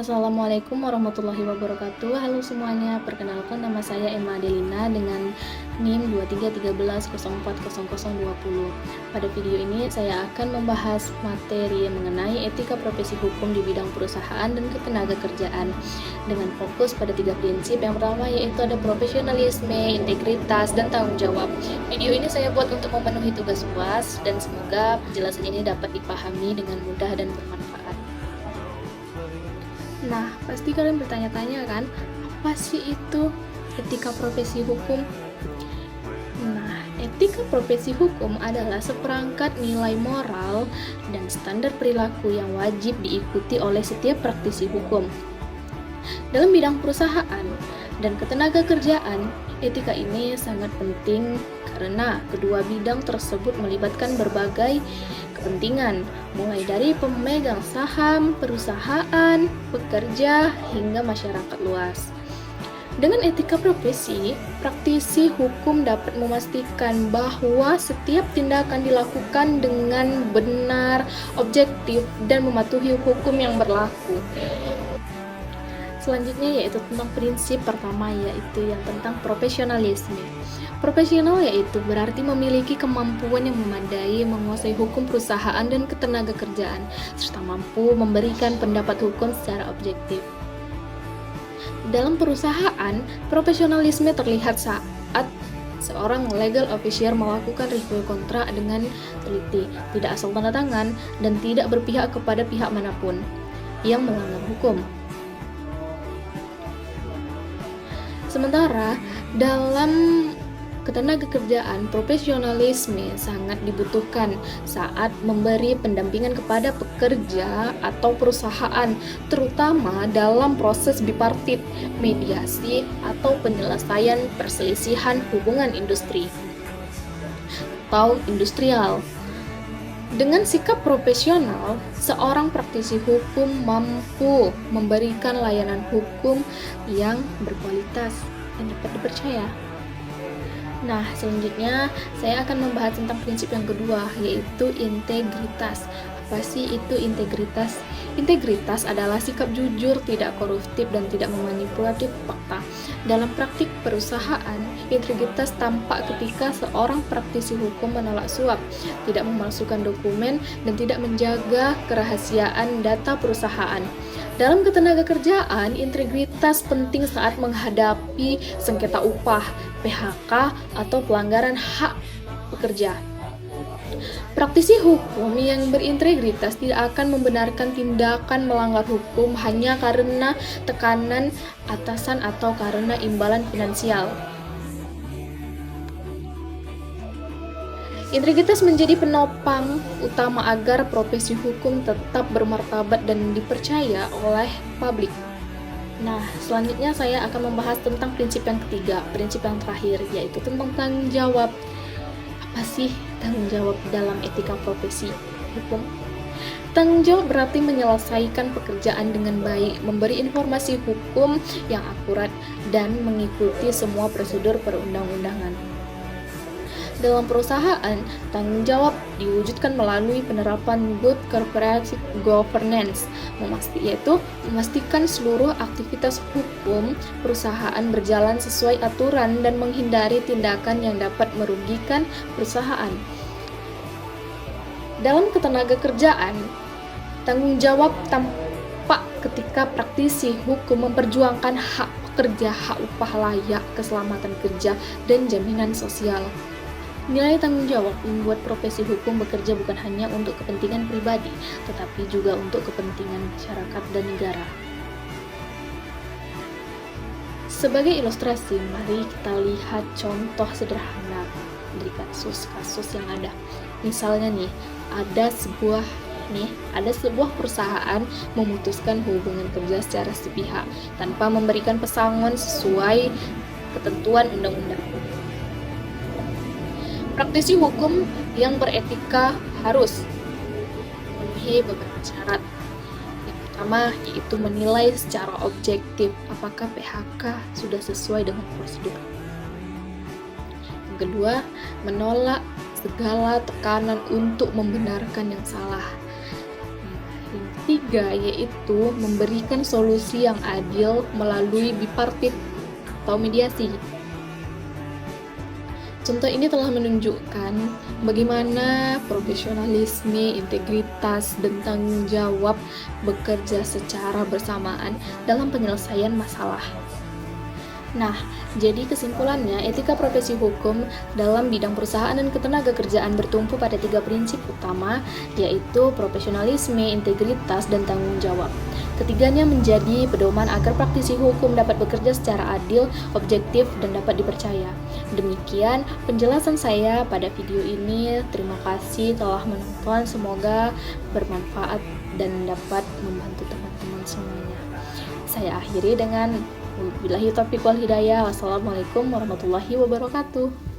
Assalamualaikum warahmatullahi wabarakatuh. Halo semuanya, perkenalkan nama saya Emma Adelina dengan NIM 2313040020. Pada video ini saya akan membahas materi mengenai etika profesi hukum di bidang perusahaan dan ketenagakerjaan dengan fokus pada 3 prinsip. Yang pertama yaitu ada profesionalisme, integritas, dan tanggung jawab. Video ini saya buat untuk memenuhi tugas UAS dan semoga penjelasan ini dapat dipahami dengan mudah dan bermanfaat. Nah, pasti kalian bertanya-tanya kan, apa sih itu etika profesi hukum? Nah, etika profesi hukum adalah seperangkat nilai moral dan standar perilaku yang wajib diikuti oleh setiap praktisi hukum. Dalam bidang perusahaan dan ketenagakerjaan, etika ini sangat penting karena kedua bidang tersebut melibatkan berbagai kepentingan, mulai dari pemegang saham, perusahaan, pekerja, hingga masyarakat luas. Dengan etika profesi, praktisi hukum dapat memastikan bahwa setiap tindakan dilakukan dengan benar, objektif, dan mematuhi hukum yang berlaku. Selanjutnya yaitu tentang prinsip pertama, yaitu yang tentang profesionalisme. Profesional yaitu berarti memiliki kemampuan yang memadai menguasai hukum perusahaan dan ketenagakerjaan, serta mampu memberikan pendapat hukum secara objektif. Dalam perusahaan, profesionalisme terlihat saat seorang legal officer melakukan review kontrak dengan teliti, tidak asal tanda tangan, dan tidak berpihak kepada pihak manapun yang melanggar hukum. Sementara dalam ketenagakerjaan, profesionalisme sangat dibutuhkan saat memberi pendampingan kepada pekerja atau perusahaan, terutama dalam proses bipartit, mediasi, atau penyelesaian perselisihan hubungan industri atau industrial. Dengan sikap profesional, seorang praktisi hukum mampu memberikan layanan hukum yang berkualitas dan dapat dipercaya. Nah, selanjutnya saya akan membahas tentang prinsip yang kedua, yaitu integritas. Apa sih itu integritas? Integritas adalah sikap jujur, tidak koruptif, dan tidak memanipulatif fakta. Dalam praktik perusahaan, integritas tampak ketika seorang praktisi hukum menolak suap, tidak memalsukan dokumen, dan tidak menjaga kerahasiaan data perusahaan. Dalam ketenagakerjaan, integritas penting saat menghadapi sengketa upah, PHK, atau pelanggaran hak pekerja. Praktisi hukum yang berintegritas tidak akan membenarkan tindakan melanggar hukum hanya karena tekanan atasan atau karena imbalan finansial. Integritas menjadi penopang utama agar profesi hukum tetap bermartabat dan dipercaya oleh publik. Nah, selanjutnya saya akan membahas tentang prinsip yang ketiga, prinsip yang terakhir, yaitu tentang tanggung jawab. Apa sih tanggung jawab dalam etika profesi hukum? Tanggung jawab berarti menyelesaikan pekerjaan dengan baik, memberi informasi hukum yang akurat, dan mengikuti semua prosedur perundang-undangan. Dalam perusahaan, tanggung jawab diwujudkan melalui penerapan good corporate governance, yaitu memastikan seluruh aktivitas hukum perusahaan berjalan sesuai aturan dan menghindari tindakan yang dapat merugikan perusahaan. Dalam ketenagakerjaan, tanggung jawab tampak ketika praktisi hukum memperjuangkan hak pekerja, hak upah layak, keselamatan kerja, dan jaminan sosial. Nilai tanggung jawab membuat profesi hukum bekerja bukan hanya untuk kepentingan pribadi, tetapi juga untuk kepentingan masyarakat dan negara. Sebagai ilustrasi, mari kita lihat contoh sederhana dari kasus-kasus yang ada. Misalnya nih, ada sebuah perusahaan memutuskan hubungan kerja secara sepihak tanpa memberikan pesangon sesuai ketentuan undang-undang. Praktisi hukum yang beretika harus memenuhi beberapa syarat. Yang pertama yaitu menilai secara objektif apakah PHK sudah sesuai dengan prosedur. Yang kedua, menolak segala tekanan untuk membenarkan yang salah. Yang ketiga yaitu memberikan solusi yang adil melalui bipartit atau mediasi. Contoh ini telah menunjukkan bagaimana profesionalisme, integritas, dan tanggung jawab bekerja secara bersamaan dalam penyelesaian masalah. Nah, jadi kesimpulannya, etika profesi hukum dalam bidang perusahaan dan ketenagakerjaan bertumpu pada 3 prinsip utama, yaitu profesionalisme, integritas, dan tanggung jawab. Ketiganya menjadi pedoman agar praktisi hukum dapat bekerja secara adil, objektif, dan dapat dipercaya. Demikian penjelasan saya pada video ini. Terima kasih telah menonton, semoga bermanfaat dan dapat membantu teman-teman semuanya. Saya akhiri dengan wabillahi taufiq wal hidayah. Wassalamualaikum warahmatullahi wabarakatuh.